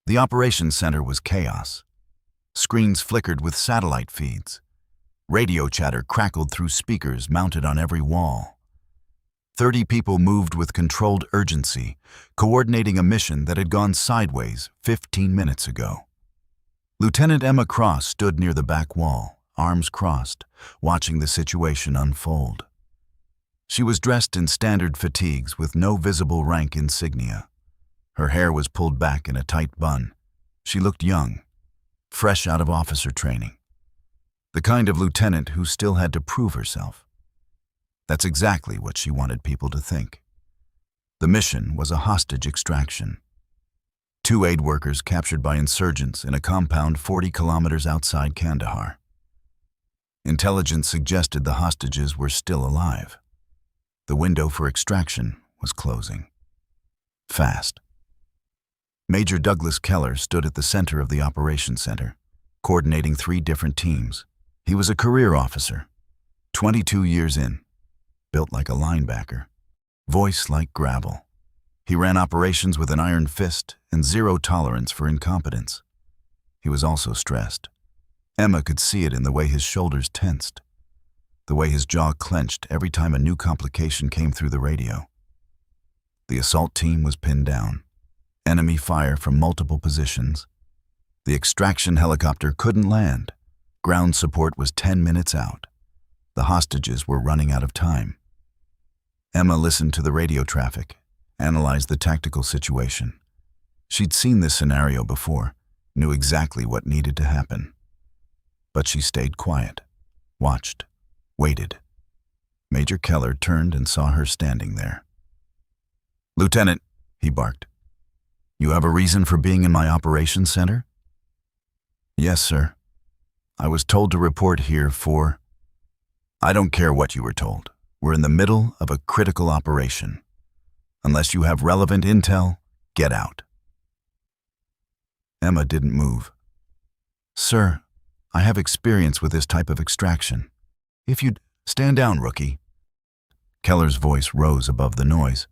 The operations center was chaos. Screens flickered with satellite feeds. Radio chatter crackled through speakers mounted on every wall. 30 people moved with controlled urgency, coordinating a mission that had gone sideways 15 minutes ago. Lieutenant Emma Cross stood near the back wall, arms crossed, watching the situation unfold. She was dressed in standard fatigues with no visible rank insignia. Her hair was pulled back in a tight bun. She looked young, fresh out of officer training. The kind of lieutenant who still had to prove herself. That's exactly what she wanted people to think. The mission was a hostage extraction. 2 aid workers captured by insurgents in a compound 40 kilometers outside Kandahar. Intelligence suggested the hostages were still alive. The window for extraction was closing. Fast. Major Douglas Keller stood at the center of the operations center, coordinating 3 different teams. He was a career officer, 22 years in, built like a linebacker, voice like gravel. He ran operations with an iron fist and zero tolerance for incompetence. He was also stressed. Emma could see it in the way his shoulders tensed, the way his jaw clenched every time a new complication came through the radio. The assault team was pinned down. Enemy fire from multiple positions. The extraction helicopter couldn't land. Ground support was 10 minutes out. The hostages were running out of time. Emma listened to the radio traffic, analyzed the tactical situation. She'd seen this scenario before, knew exactly what needed to happen. But she stayed quiet, watched, waited. Major Keller turned and saw her standing there. "Lieutenant," he barked, "you have a reason for being in my operations center?" "Yes, sir. I was told to report here for..." "I don't care what you were told. We're in the middle of a critical operation. Unless you have relevant intel, get out." Emma didn't move. "Sir, I have experience with this type of extraction. If you'd..." "Stand down, rookie." Keller's voice rose above the noise.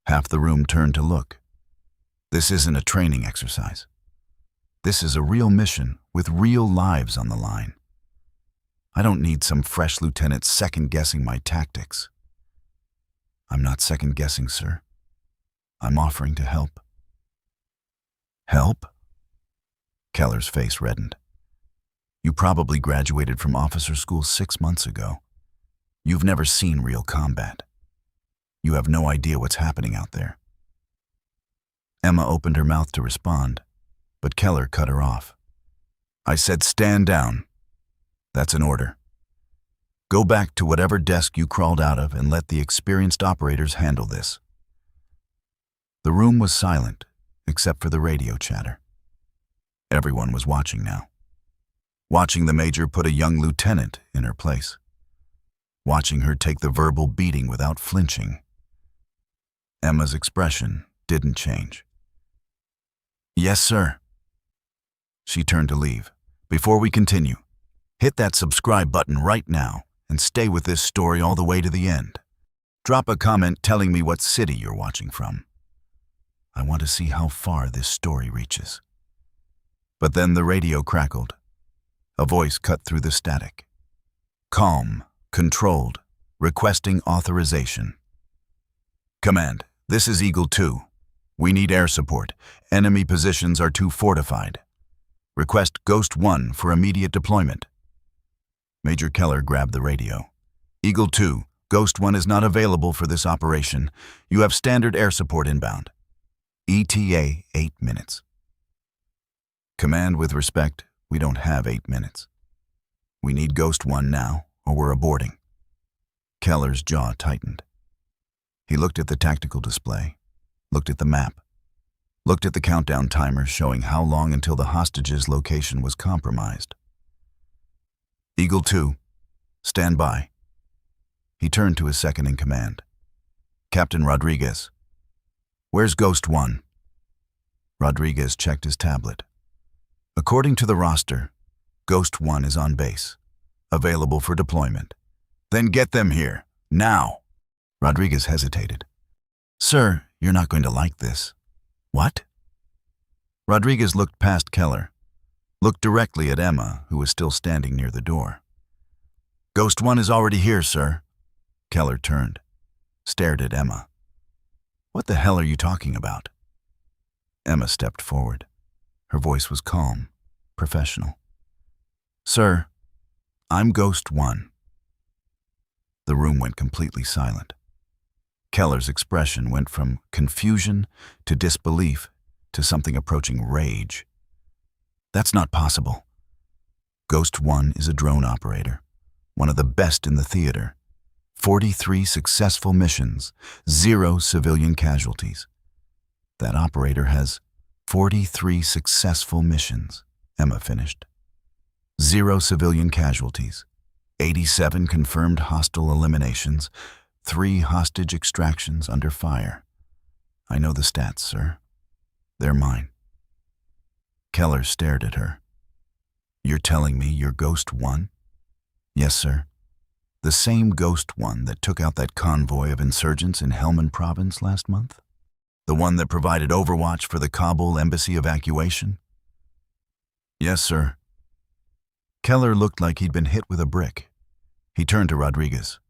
Half the room turned to look. This isn't a training exercise. This is a real mission with real lives on the line. I don't need some fresh lieutenant second-guessing my tactics. I'm not second-guessing, sir. I'm offering to help. Help? Keller's face reddened. You probably graduated from officer school 6 months ago. You've never seen real combat. You have no idea what's happening out there. Emma opened her mouth to respond, but Keller cut her off. I said stand down. That's an order. Go back to whatever desk you crawled out of and let the experienced operators handle this. The room was silent, except for the radio chatter. Everyone was watching now. Watching the major put a young lieutenant in her place. Watching her take the verbal beating without flinching. Emma's expression didn't change. Yes, sir. She turned to leave. Before we continue, hit that subscribe button right now and stay with this story all the way to the end. Drop a comment telling me what city you're watching from. I want to see how far this story reaches. But then the radio crackled. A voice cut through the static. Calm, controlled, requesting authorization. Command, this is Eagle 2. We need air support. Enemy positions are too fortified. Request Ghost 1 for immediate deployment. Major Keller grabbed the radio. Eagle 2, Ghost 1 is not available for this operation. You have standard air support inbound. ETA 8 minutes. Command, with respect, we don't have 8 minutes. We need Ghost 1 now, or we're aborting. Keller's jaw tightened. He looked at the tactical display, looked at the map, looked at the countdown timer showing how long until the hostage's location was compromised. Eagle 2, stand by. He turned to his second-in-command. Captain Rodriguez. Where's Ghost 1? Rodriguez checked his tablet. According to the roster, Ghost 1 is on base, available for deployment. Then get them here, now. Rodriguez hesitated. Sir, you're not going to like this. What? Rodriguez looked past Keller, looked directly at Emma, who was still standing near the door. "Ghost One is already here, sir." Keller turned, stared at Emma. "What the hell are you talking about?" Emma stepped forward. Her voice was calm, professional. "Sir, I'm Ghost One." The room went completely silent. Keller's expression went from confusion to disbelief to something approaching rage. "That's not possible. Ghost One is a drone operator, one of the best in the theater. 43 successful missions, 0 civilian casualties. That operator has 43 successful missions," Emma finished. 0 civilian casualties, 87 confirmed hostile eliminations, 3 hostage extractions under fire. I know the stats, sir. They're mine. Keller stared at her. "You're telling me you're Ghost One?" "Yes, sir. The same Ghost One that took out that convoy of insurgents in Helmand province last month? The one that provided overwatch for the Kabul embassy evacuation?" "Yes, sir." Keller looked like he'd been hit with a brick. He turned to Rodriguez.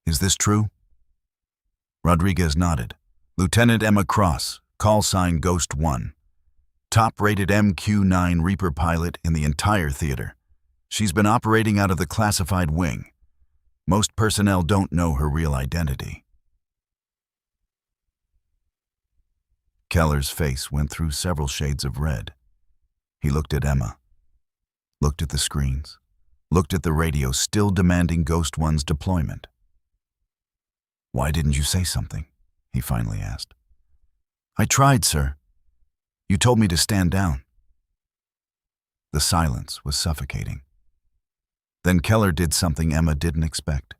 "Is this true?" Rodriguez nodded. "Lieutenant Emma Cross, Callsign Ghost One. Top-rated MQ-9 Reaper pilot in the entire theater. She's been operating out of the classified wing. Most personnel don't know her real identity." Keller's face went through several shades of red. He looked at Emma, looked at the screens, looked at the radio still demanding Ghost One's deployment. "Why didn't you say something?" he finally asked. "I tried, sir. You told me to stand down." The silence was suffocating. Then Keller did something Emma didn't expect.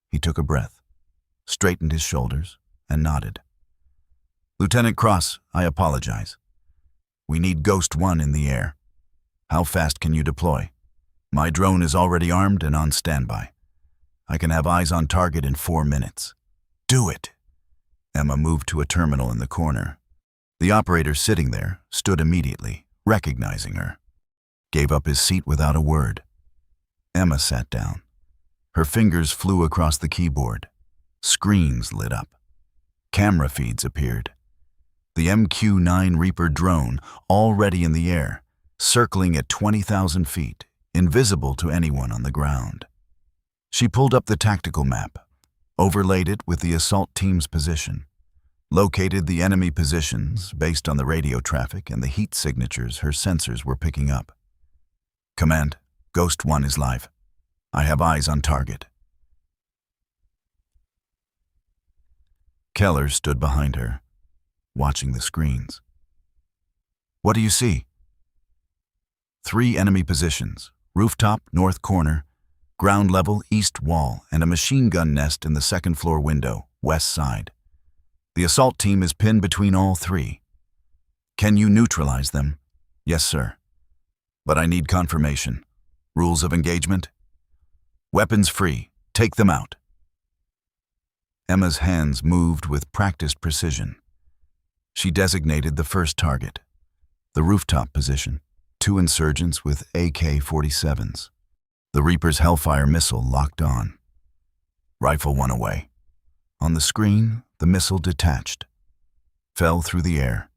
He took a breath, straightened his shoulders, and nodded. "Lieutenant Cross, I apologize. We need Ghost One in the air. How fast can you deploy? My drone is already armed and on standby. I can have eyes on target in 4 minutes." "Do it." Emma moved to a terminal in the corner. The operator sitting there stood immediately, recognizing her. Gave up his seat without a word. Emma sat down. Her fingers flew across the keyboard. Screens lit up. Camera feeds appeared. The MQ-9 Reaper drone already in the air, circling at 20,000 feet, invisible to anyone on the ground. She pulled up the tactical map, overlaid it with the assault team's position, located the enemy positions based on the radio traffic and the heat signatures her sensors were picking up. "Command, Ghost One is live. I have eyes on target." Keller stood behind her, watching the screens. "What do you see?" 3 enemy positions, rooftop, north corner, ground level, east wall, and a machine gun nest in the second-floor window, west side. The assault team is pinned between all 3. "Can you neutralize them?" "Yes, sir. But I need confirmation. Rules of engagement?" "Weapons free. Take them out." Emma's hands moved with practiced precision. She designated the first target, the rooftop position, 2 insurgents with AK-47s. The Reaper's Hellfire missile locked on. Rifle 1 away. On the screen, the missile detached, fell through the air,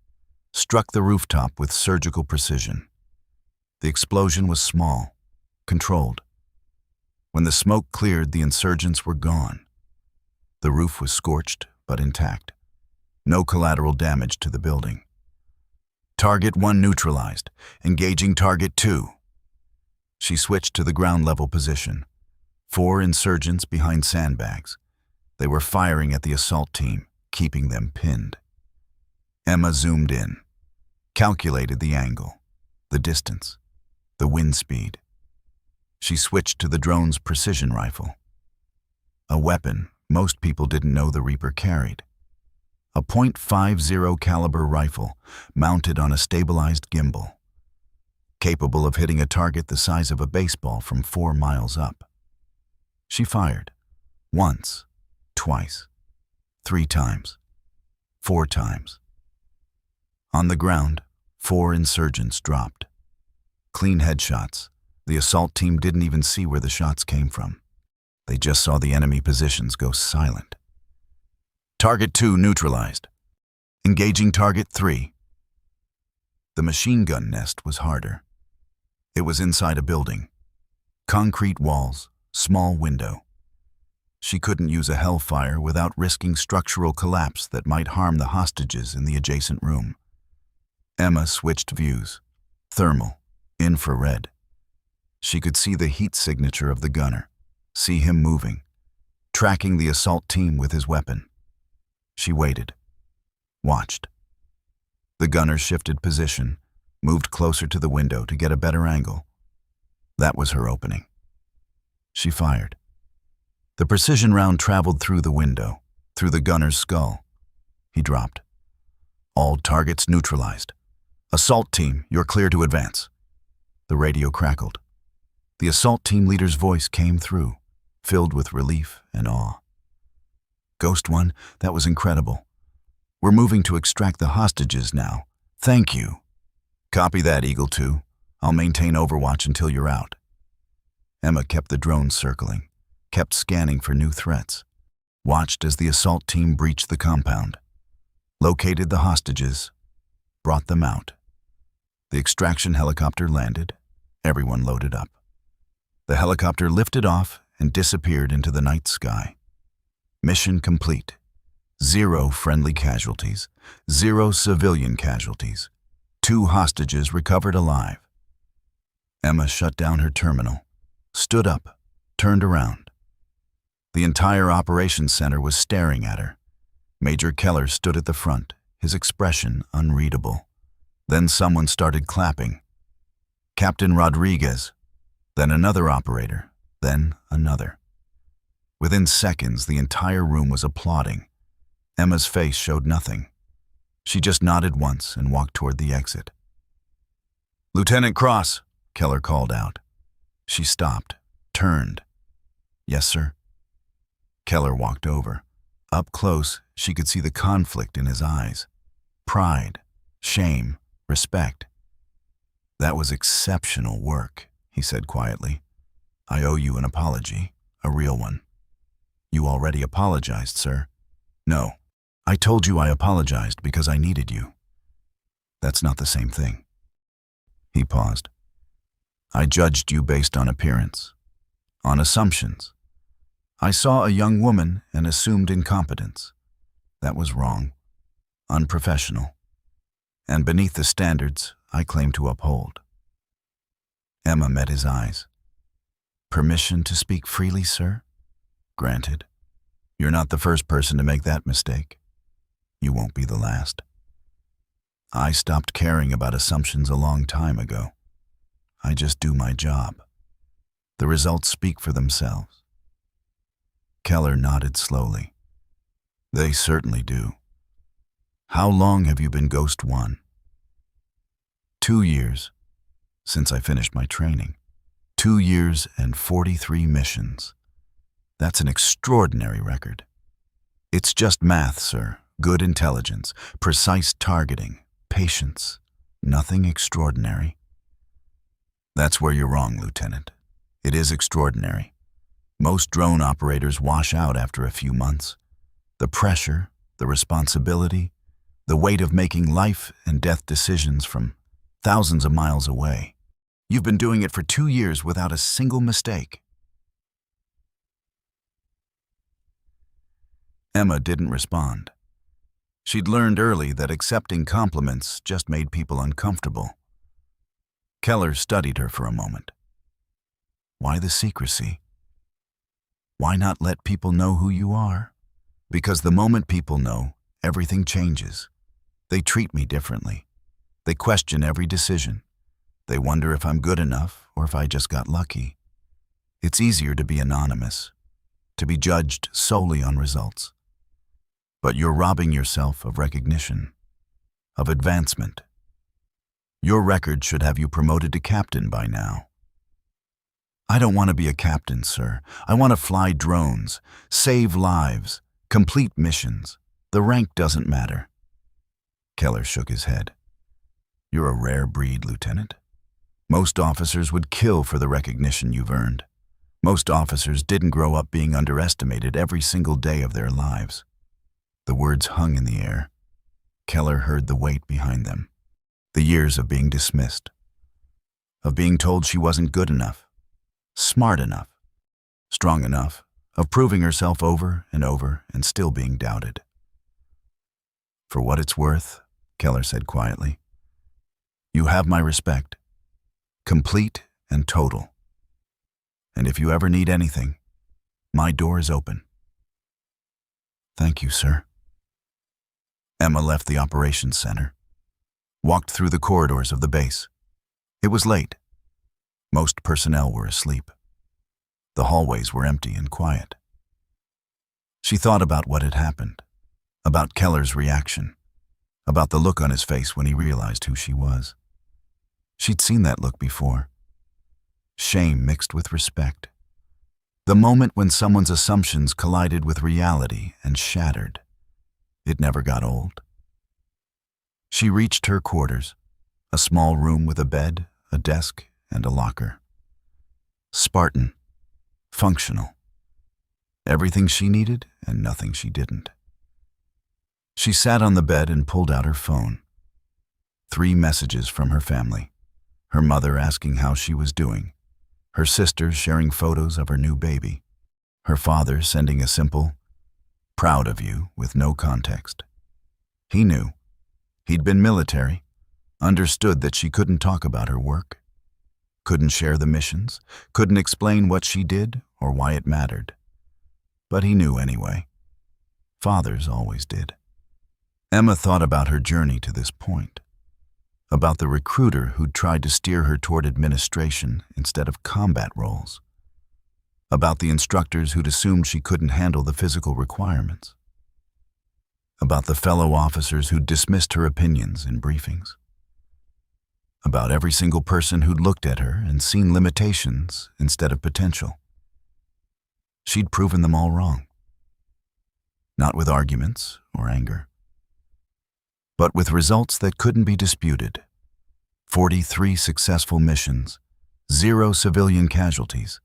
struck the rooftop with surgical precision. The explosion was small, controlled. When the smoke cleared, the insurgents were gone. The roof was scorched but intact. No collateral damage to the building. Target 1 neutralized, engaging target 2. She switched to the ground-level position. 4 insurgents behind sandbags. They were firing at the assault team, keeping them pinned. Emma zoomed in, calculated the angle, the distance, the wind speed. She switched to the drone's precision rifle. A weapon most people didn't know the Reaper carried. A .50 caliber rifle mounted on a stabilized gimbal, capable of hitting a target the size of a baseball from 4 miles up. She fired. Once, twice, 3 times, 4 times. On the ground, 4 insurgents dropped. Clean headshots. The assault team didn't even see where the shots came from. They just saw the enemy positions go silent. Target 2 neutralized. Engaging target 3. The machine gun nest was harder. It was inside a building. Concrete walls, small window. She couldn't use a hellfire without risking structural collapse that might harm the hostages in the adjacent room. Emma switched views. Thermal, infrared. She could see the heat signature of the gunner, see him moving, tracking the assault team with his weapon. She waited, watched. The gunner shifted position, moved closer to the window to get a better angle. That was her opening. She fired. The precision round traveled through the window, through the gunner's skull. He dropped. All targets neutralized. Assault team, you're clear to advance. The radio crackled. The assault team leader's voice came through, filled with relief and awe. Ghost One, that was incredible. We're moving to extract the hostages now. Thank you. Copy that, Eagle 2. I'll maintain overwatch until you're out. Emma kept the drone circling, kept scanning for new threats, watched as the assault team breached the compound, located the hostages, brought them out. The extraction helicopter landed, everyone loaded up. The helicopter lifted off and disappeared into the night sky. Mission complete. 0 friendly casualties, 0 civilian casualties. 2 hostages recovered alive. Emma shut down her terminal, stood up, turned around. The entire operations center was staring at her. Major Keller stood at the front, his expression unreadable. Then someone started clapping. Captain Rodriguez, then another operator, then another. Within seconds, the entire room was applauding. Emma's face showed nothing. She just nodded once and walked toward the exit. Lieutenant Cross, Keller called out. She stopped, turned. Yes, sir. Keller walked over. Up close, she could see the conflict in his eyes. Pride, shame, respect. That was exceptional work, he said quietly. I owe you an apology, a real one. You already apologized, sir. No, I told you I apologized because I needed you. That's not the same thing. He paused. I judged you based on appearance, on assumptions. I saw a young woman and assumed incompetence. That was wrong, unprofessional, and beneath the standards I claim to uphold. Emma met his eyes. Permission to speak freely, sir? Granted. You're not the first person to make that mistake. You won't be the last. I stopped caring about assumptions a long time ago. I just do my job. The results speak for themselves. Keller nodded slowly. They certainly do. How long have you been Ghost One? 2 years, since I finished my training. 2 years and 43 missions. That's an extraordinary record. It's just math, sir. Good intelligence, precise targeting, patience. Nothing extraordinary. That's where you're wrong, Lieutenant. It is extraordinary. Most drone operators wash out after a few months. The pressure, the responsibility, the weight of making life and death decisions from thousands of miles away. You've been doing it for 2 years without a single mistake. Emma didn't respond. She'd learned early that accepting compliments just made people uncomfortable. Keller studied her for a moment. Why the secrecy? Why not let people know who you are? Because the moment people know, everything changes. They treat me differently. They question every decision. They wonder if I'm good enough or if I just got lucky. It's easier to be anonymous, to be judged solely on results. But you're robbing yourself of recognition, of advancement. Your record should have you promoted to captain by now. I don't want to be a captain, sir. I want to fly drones, save lives, complete missions. The rank doesn't matter. Keller shook his head. You're a rare breed, Lieutenant. Most officers would kill for the recognition you've earned. Most officers didn't grow up being underestimated every single day of their lives. The words hung in the air. Keller heard the weight behind them. The years of being dismissed. Of being told she wasn't good enough, smart enough, strong enough, of proving herself over and still being doubted. For what it's worth, Keller said quietly, you have my respect, complete and total. And if you ever need anything, my door is open. Thank you, sir. Emma left the operations center, walked through the corridors of the base. It was late. Most personnel were asleep. The hallways were empty and quiet. She thought about what had happened, about Keller's reaction, about the look on his face when he realized who she was. She'd seen that look before. Shame mixed with respect. The moment when someone's assumptions collided with reality and shattered. It never got old. She reached her quarters, a small room with a bed, a desk, and a locker. Spartan, functional. Everything she needed and nothing she didn't. She sat on the bed and pulled out her phone. 3 messages from her family. Her mother asking how she was doing. Her sister sharing photos of her new baby. Her father sending a simple, "Proud of you," with no context. He knew. He'd been military, understood that she couldn't talk about her work, couldn't share the missions, couldn't explain what she did or why it mattered. But he knew anyway. Fathers always did. Emma thought about her journey to this point, about the recruiter who'd tried to steer her toward administration instead of combat roles, about the instructors who'd assumed she couldn't handle the physical requirements, about the fellow officers who'd dismissed her opinions in briefings, about every single person who'd looked at her and seen limitations instead of potential. She'd proven them all wrong. Not with arguments or anger, but with results that couldn't be disputed. 43 successful missions, 0 civilian casualties,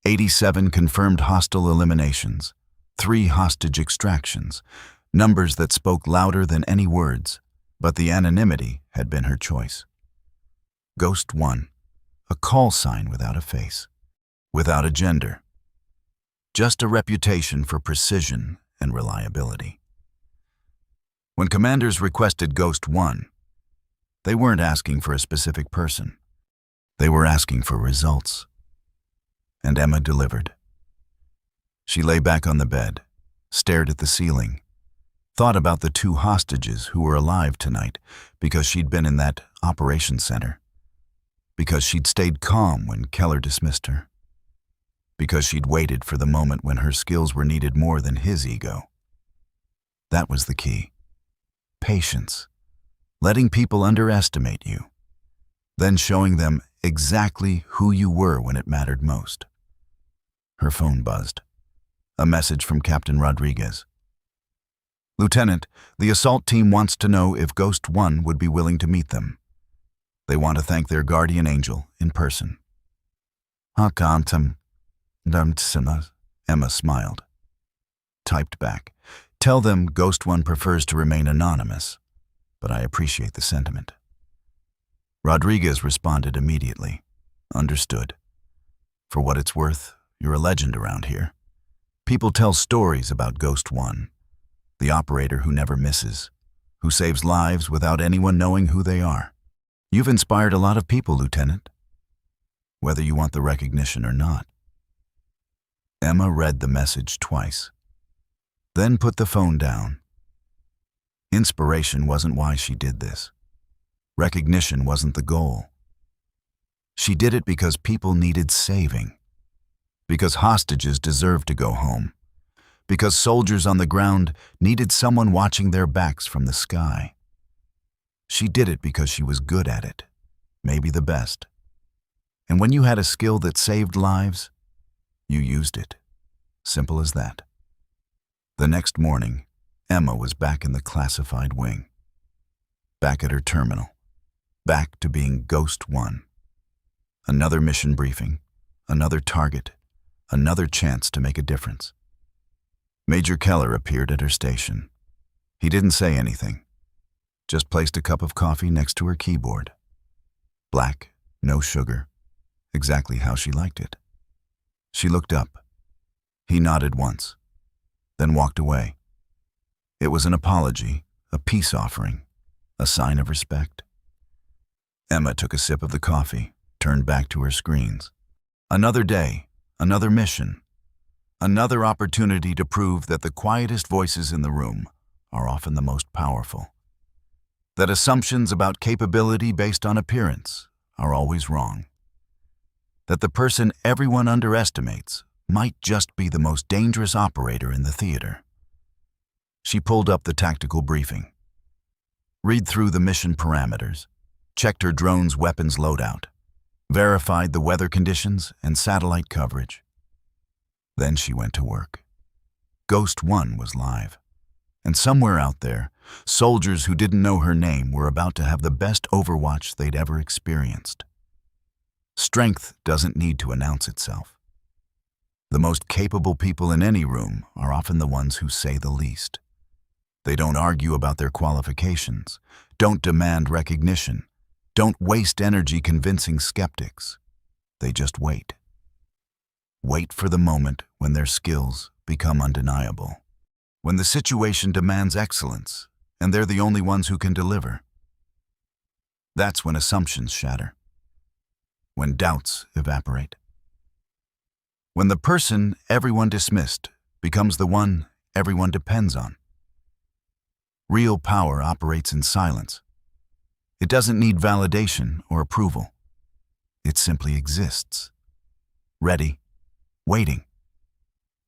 87 confirmed hostile eliminations, 3 hostage extractions, numbers that spoke louder than any words, but the anonymity had been her choice. Ghost 1, a call sign without a face, without a gender, just a reputation for precision and reliability. When commanders requested Ghost 1, they weren't asking for a specific person. They were asking for results. And Emma delivered. She lay back on the bed, stared at the ceiling, thought about the 2 hostages who were alive tonight because she'd been in that operations center, because she'd stayed calm when Keller dismissed her, because she'd waited for the moment when her skills were needed more than his ego. That was the key. Patience. Letting people underestimate you, then showing them exactly who you were when it mattered most. Her phone buzzed. A message from Captain Rodriguez. "Lieutenant, the assault team wants to know if Ghost 1 would be willing to meet them. They want to thank their guardian angel in person." Emma smiled. Typed back. "Tell them Ghost 1 prefers to remain anonymous, but I appreciate the sentiment." Rodriguez responded immediately. "Understood. For what it's worth, you're a legend around here. People tell stories about Ghost 1, the operator who never misses, who saves lives without anyone knowing who they are. You've inspired a lot of people, Lieutenant, whether you want the recognition or not." Emma read the message twice, then put the phone down. Inspiration wasn't why she did this. Recognition wasn't the goal. She did it because people needed saving, because hostages deserved to go home, because soldiers on the ground needed someone watching their backs from the sky. She did it because she was good at it, maybe the best. And when you had a skill that saved lives, you used it. Simple as that. The next morning, Emma was back in the classified wing, back at her terminal, back to being Ghost 1. Another mission briefing, another target, another chance to make a difference. Major Keller appeared at her station. He didn't say anything, just placed a cup of coffee next to her keyboard. Black, no sugar, exactly how she liked it. She looked up. He nodded once, then walked away. It was an apology, a peace offering, a sign of respect. Emma took a sip of the coffee, turned back to her screens. Another day, another mission, another opportunity to prove that the quietest voices in the room are often the most powerful. That assumptions about capability based on appearance are always wrong. That the person everyone underestimates might just be the most dangerous operator in the theater. She pulled up the tactical briefing, read through the mission parameters, checked her drone's weapons loadout, verified the weather conditions and satellite coverage. Then she went to work. Ghost 1 was live. And somewhere out there, soldiers who didn't know her name were about to have the best Overwatch they'd ever experienced. Strength doesn't need to announce itself. The most capable people in any room are often the ones who say the least. They don't argue about their qualifications, don't demand recognition, don't waste energy convincing skeptics. They just wait. Wait for the moment when their skills become undeniable. When the situation demands excellence, and they're the only ones who can deliver. That's when assumptions shatter. When doubts evaporate. When the person everyone dismissed becomes the one everyone depends on. Real power operates in silence. It doesn't need validation or approval. It simply exists. Ready, waiting.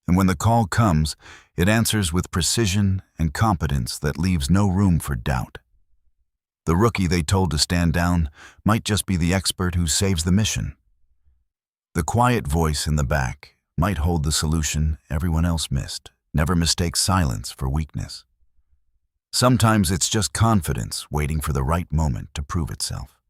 And when the call comes, it answers with precision and competence that leaves no room for doubt. The rookie they told to stand down might just be the expert who saves the mission. The quiet voice in the back might hold the solution everyone else missed. Never mistake silence for weakness. Sometimes it's just confidence waiting for the right moment to prove itself.